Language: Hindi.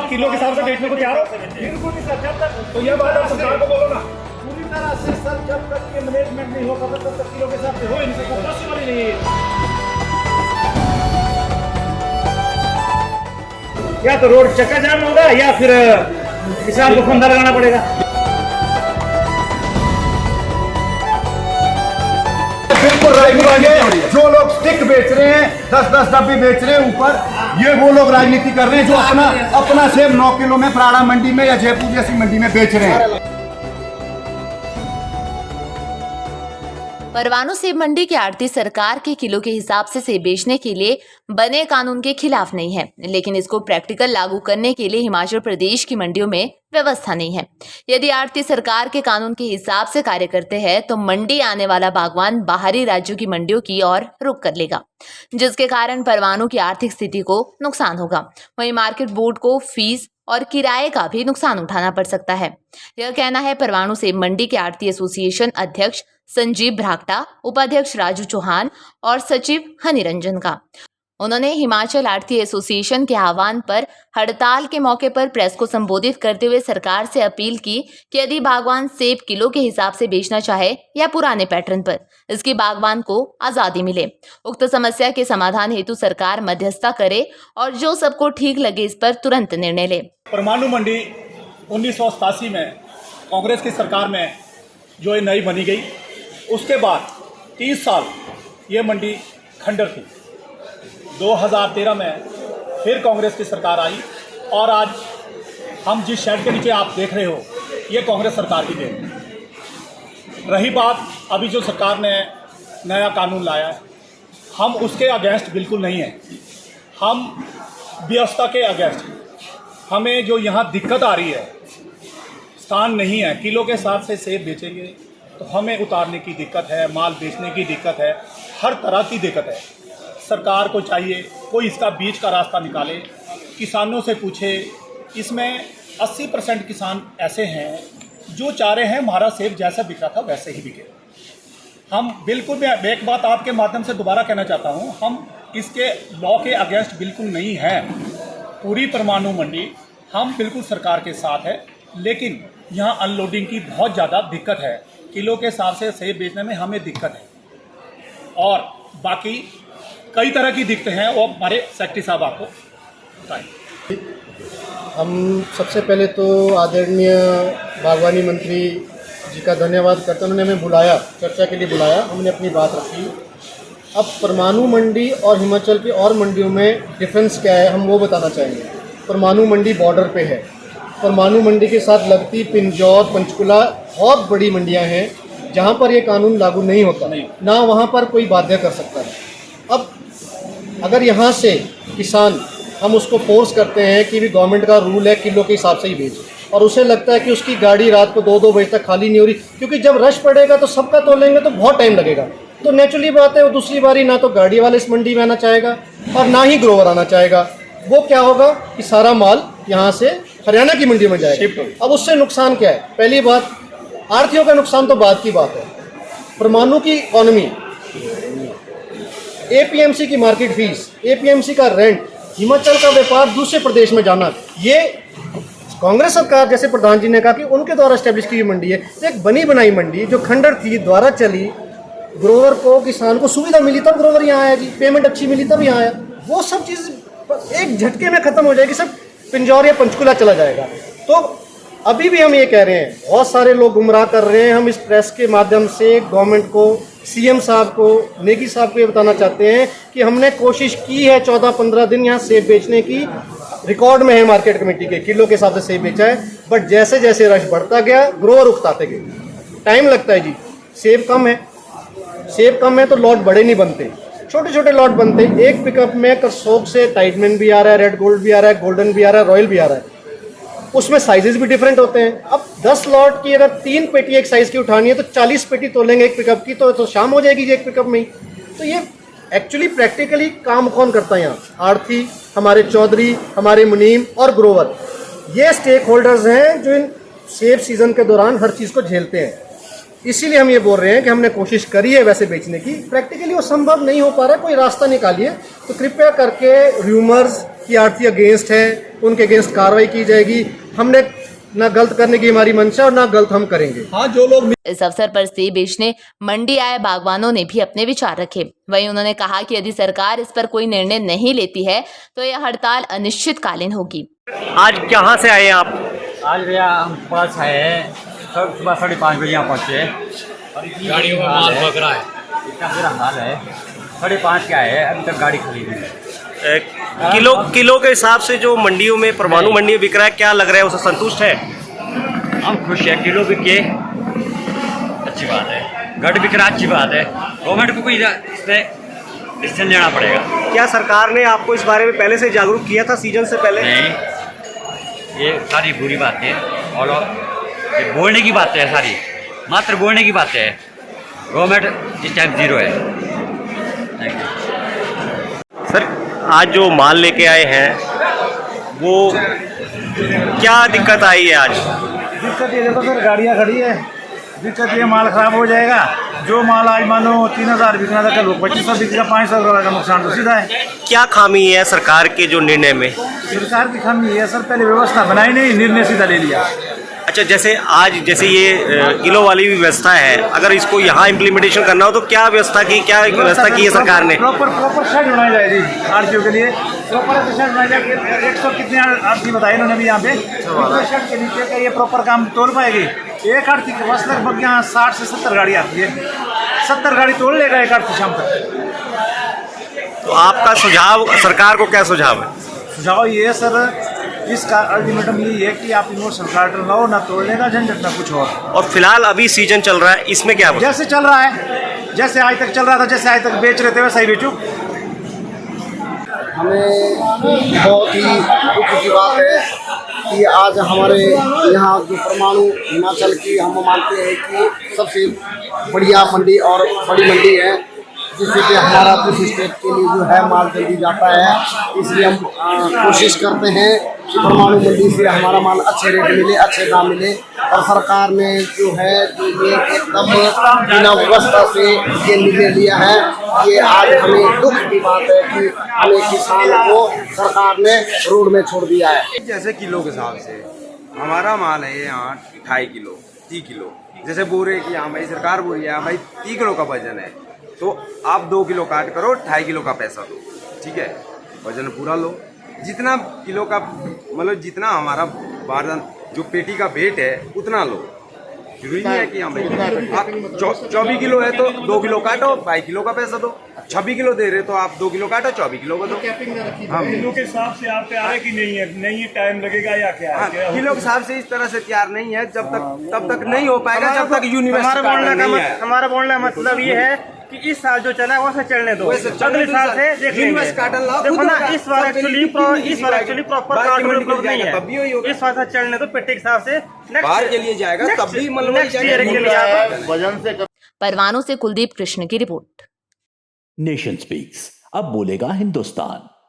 आप किलो के हिसाब से बेचने को तैयार हो? बिल्कुल नहीं सर, जब तक तो ये बात आप सरकार को बोलो ना। पूरी तरह से सर, जब तक ये मैनेजमेंट नहीं होगा तब तक किलो के हिसाब से हो ही नहीं सकता, पॉसिबल ही नहीं है। या तो रोड चक्का जाम होगा या फिर किसान को फंदा लगाना पड़ेगा। बिल्कुल राजनीति, जो लोग स्टिक बेच रहे हैं, 10-10 डब्बे बेच रहे हैं ऊपर, ये वो लोग राजनीति कर रहे हैं जो अपना सेब 9 किलो में प्राड़ा मंडी में या जयपुर जैसी मंडी में बेच रहे हैं। परवाणु सेब मंडी के आड़ती सरकार के किलो के हिसाब से सेब बेचने के लिए बने कानून के खिलाफ नहीं है, लेकिन इसको प्रैक्टिकल लागू करने के लिए हिमाचल प्रदेश की मंडियों में व्यवस्था नहीं है। यदि आड़ती सरकार के कानून के हिसाब से कार्य करते हैं तो मंडी आने वाला बागवान बाहरी राज्यों की मंडियों की ओर रुख कर लेगा, जिसके कारण परवाणु की आर्थिक स्थिति को नुकसान होगा। वहीं मार्केट बोर्ड को फीस और किराए का भी नुकसान उठाना पड़ सकता है। यह कहना है परवाणु सेब मंडी के आड़ती एसोसिएशन अध्यक्ष संजीव भ्राक्टा, उपाध्यक्ष राजू चौहान और सचिव हनिरंजन का। उन्होंने हिमाचल आड़ती एसोसिएशन के आह्वान पर हड़ताल के मौके पर प्रेस को संबोधित करते हुए सरकार से अपील की कि यदि बागवान सेब किलो के हिसाब से बेचना चाहे या पुराने पैटर्न पर, इसकी बागवान को आजादी मिले। उक्त समस्या के समाधान हेतु सरकार मध्यस्थता करे और जो सबको ठीक लगे इस पर तुरंत निर्णय ले। परमाणु मंडी 1987 में कांग्रेस की सरकार में जो ये नई बनी गई, उसके बाद 30 साल ये मंडी खंडर थी। 2013 में फिर कांग्रेस की सरकार आई और आज हम जिस शेड के नीचे आप देख रहे हो, ये कांग्रेस सरकार की देन है। रही बात अभी जो सरकार ने नया कानून लाया है, हम उसके अगेंस्ट बिल्कुल नहीं हैं। हम व्यवस्था के अगेंस्ट। हमें जो यहाँ दिक्कत आ रही है, स्थान नहीं है, किलो के हिसाब से सेब बेचेंगे तो हमें उतारने की दिक्कत है, माल बेचने की दिक्कत है, हर तरह की दिक्कत है। सरकार को चाहिए कोई इसका बीच का रास्ता निकाले, किसानों से पूछे। इसमें 80% किसान ऐसे हैं जो चाह रहे हैं हमारा सेब जैसा बिक रहा था वैसे ही बिके। हम बिल्कुल भी, एक बात आपके माध्यम से दोबारा कहना चाहता हूँ, हम इसके लॉ के अगेंस्ट बिल्कुल नहीं हैं। पूरी परमाणु मंडी हम बिल्कुल सरकार के साथ है, लेकिन यहाँ अनलोडिंग की बहुत ज़्यादा दिक्कत है। किलो के हिसाब से सेब बेचने में हमें दिक्कत है और बाकी कई तरह की दिक्कतें हैं, वो हमारे सेक्रेटरी साहब आपको बताएं। हम सबसे पहले तो आदरणीय बागवानी मंत्री जी का धन्यवाद करते हैं। उन्होंने हमें बुलाया, चर्चा के लिए बुलाया, हमने अपनी बात रखी। अब परमाणु मंडी और हिमाचल की और मंडियों में डिफरेंस क्या है, हम वो बताना चाहेंगे। परमाणु मंडी बॉर्डर पे है। परमाणु मंडी के साथ लगती पिंजौर, पंचकुला बहुत बड़ी मंडियां हैं जहां पर ये कानून लागू नहीं होता, ना वहां पर कोई बाध्य कर सकता है। अब अगर यहाँ से किसान, हम उसको फोर्स करते हैं कि भी गवर्नमेंट का रूल है किलो के हिसाब से ही बेच, और उसे लगता है कि उसकी गाड़ी रात को 2-2 बजे तक खाली नहीं हो रही, क्योंकि जब रश पड़ेगा तो सबका तोलेंगे तो बहुत टाइम लगेगा। तो नेचुरली बात है, वो दूसरी बारी ना तो गाड़ी वाले इस मंडी में आना चाहेगा और ना ही ग्रोवर आना चाहेगा। वो क्या होगा कि सारा माल यहाँ से हरियाणा की मंडी में जाएगा। अब उससे नुकसान क्या है? पहली बात, आढ़तियों का नुकसान तो बाद की बात है। परमाणु की इकॉनमी, एपीएमसी की मार्केट फीस, एपीएमसी का रेंट, हिमाचल का व्यापार दूसरे प्रदेश में जाना, ये कांग्रेस सरकार जैसे प्रधान जी ने कहा कि उनके द्वारा स्टैब्लिश की हुई मंडी है। एक बनी बनाई मंडी जो खंडर थी, द्वारा चली, ग्रोवर को, किसान को सुविधा मिली तब ग्रोवर यहाँ आया जी, पेमेंट अच्छी मिली तब यहाँ आया। वो सब चीज़ एक झटके में खत्म हो जाएगी, सब पिंजौर या पंचकुला चला जाएगा। तो अभी भी हम ये कह रहे हैं, बहुत सारे लोग गुमराह कर रहे हैं। हम इस प्रेस के माध्यम से गवर्नमेंट को, सीएम साहब को, नेगी साहब को ये बताना चाहते हैं कि हमने कोशिश की है 14-15 दिन यहाँ सेब बेचने की, रिकॉर्ड में है मार्केट कमेटी के, किलो के हिसाब से सेब बेचा है। बट जैसे जैसे रश बढ़ता गया, ग्रोवर उकताते गए, टाइम लगता है जी। सेब कम है तो लॉट बड़े नहीं बनते, छोटे छोटे लॉट बनते हैं। एक पिकअप में करसोग से टाइटमैन भी आ रहा है, रेड गोल्ड भी आ रहा है, गोल्डन भी आ रहा है, रॉयल भी आ रहा है। उसमें साइजेस भी डिफरेंट होते हैं। अब 10 लॉट की अगर 3 पेटी एक साइज़ की उठानी है तो 40 पेटी तोलेंगे एक पिकअप की, तो शाम हो जाएगी जी एक पिकअप में ही। तो ये एक्चुअली प्रैक्टिकली काम कौन करता है यहाँ? आढ़ती, हमारे चौधरी, हमारे मुनीम और ग्रोवर, ये स्टेक होल्डर्स हैं जो इन सेब सीज़न के दौरान हर चीज़ को झेलते हैं। इसीलिए हम ये बोल रहे हैं कि हमने कोशिश करी है वैसे बेचने की, प्रैक्टिकली वो संभव नहीं हो पा रहा है, कोई रास्ता निकालिए। तो कृपया करके र्यूमर्स, कि आड़ती अगेंस्ट है, उनके अगेंस्ट कार्रवाई की जाएगी। हमने ना गलत करने की हमारी मंशा और ना गलत हम करेंगे। हाँ, जो लोग इस अवसर पर सेब बेचने मंडी आए बागवानों ने भी अपने विचार रखे। वहीं उन्होंने कहा कि यदि सरकार इस पर कोई निर्णय नहीं लेती है तो यह हड़ताल अनिश्चितकालीन होगी। आज कहाँ से आए आप? आज भैया हम पास आए हैं, सुबह 5:30 बजे यहाँ पहुँचे और गाड़ियों में माल भग रहा है, इतना बुरा हाल है। 5:30 के आए हैं, अभी तक गाड़ी खड़ी नहीं है। किलो के हिसाब से जो मंडियों में परमाणु मंडी में बिक रहा है, क्या लग रहा है, उससे संतुष्ट है? हम खुश हैं, किलो बिके अच्छी बात है, घट बिक रहा अच्छी बात है। गवर्नमेंट को कोई इसमें डिसीजन लेना पड़ेगा। क्या सरकार ने आपको इस बारे में पहले से जागरूक किया था सीजन से पहले? नहीं, ये सारी बुरी बातें और ये बोलने की बातें है, सारी मात्र बोलने की बातें है। गवर्नमेंट इस टाइम जीरो है। थैंक यू सर, आज जो माल लेके आए हैं वो क्या दिक्कत आई है आज? दिक्कत ये देखो सर, गाड़ियाँ खड़ी है, दिक्कत ये माल खराब हो जाएगा। जो माल आज मानो 3000 बिकना था, कल 2500 बिकेगा, 500 का नुकसान तो सीधा है। क्या खामी है सरकार के जो निर्णय में? सरकार की खामी है सर, पहले व्यवस्था बनाई नहीं, निर्णय सीधा ले लिया। अच्छा, जैसे ये किलो वाली भी व्यवस्था है, अगर इसको यहाँ इम्प्लीमेंटेशन करना हो तो क्या व्यवस्था की है सरकार ने? प्रॉपर शेड बनाई जाएगी आरटीओ के लिए, प्रॉपर शेड बनाई जाएगी। 100 कितने आरती बताए इन्होंने भी यहाँ पे, शेड के नीचे का ये प्रॉपर काम तोड़ पाएगी। एक आरती के बस लगभग यहाँ 60 से 70 गाड़ी आती है, 70 गाड़ी तोड़ लेगा एक आरती शाम तक। तो आपका सुझाव, सरकार को क्या सुझाव है? सुझाव ये है सर, इसका अल्टीमेटम ये है कि आप इमोशनल कार्ड लाओ, ना तोड़ लेना झंझट ना कुछ और फिलहाल अभी सीजन चल रहा है, इसमें क्या जैसे चल रहा है, जैसे आज तक चल रहा था, जैसे आज तक बेच रहे थे वैसा ही बेचो। हमें बहुत ही दुख की बात है कि आज हमारे यहाँ जो परमाणु हिमाचल की हम मानते हैं कि सबसे बढ़िया मंडी और बड़ी मंडी है, जिससे कि हमारा कृषि स्टेट के लिए जो है माल जल्दी जाता है। इसलिए हम कोशिश करते हैं कि परमाणु मंडी से हमारा माल अच्छे रेट मिले, अच्छे दाम मिले। और सरकार ने जो है ये एकदम बिना व्यवस्था से ये निर्णय लिया है, ये आज हमें दुख की बात है कि हमें किसान को सरकार ने रोड में छोड़ दिया है। जैसे किलो के हिसाब से हमारा माल है यहाँ 2.5 किलो 30 किलो, जैसे बोरे की हाँ भाई सरकार बोल रही है हाँ भाई 30 किलो का वजन है, तो आप 2 किलो काट करो, 2.5 किलो का पैसा दो, ठीक है, वजन पूरा लो। जितना किलो का मतलब जितना हमारा बारदान जो पेटी का वेट है उतना लो। जरूरी नहीं है कि हाँ भाई आप 24 किलो है तो 2 किलो काटो, 22 किलो का पैसा दो। 26 किलो दे रहे तो आप 2 किलो काटो, 24 किलो का दो। हाँ, किलो के हिसाब से आप तैयार है कि नहीं है, नहीं टाइम लगेगा या क्या है? हाँ, किलो के हिसाब से इस तरह से तैयार नहीं है, तब तक नहीं हो पाएगा जब तक यूनिवर्सिटी हमारा बोलने का मतलब ये है कि इस साल जो चला है वैसे चलने दो, अगले साल से देख लेंगे। देखो ना, इस बार एक्चुअली प्रॉपर कार्ड उपलब्ध नहीं है, इस बार से चलने दो पेटे के हिसाब से। बाहर के लिए जाएगा तब भी वजन से परवाणु से कुलदीप कृष्ण की रिपोर्ट। नेशन स्पीक्स, अब बोलेगा हिंदुस्तान।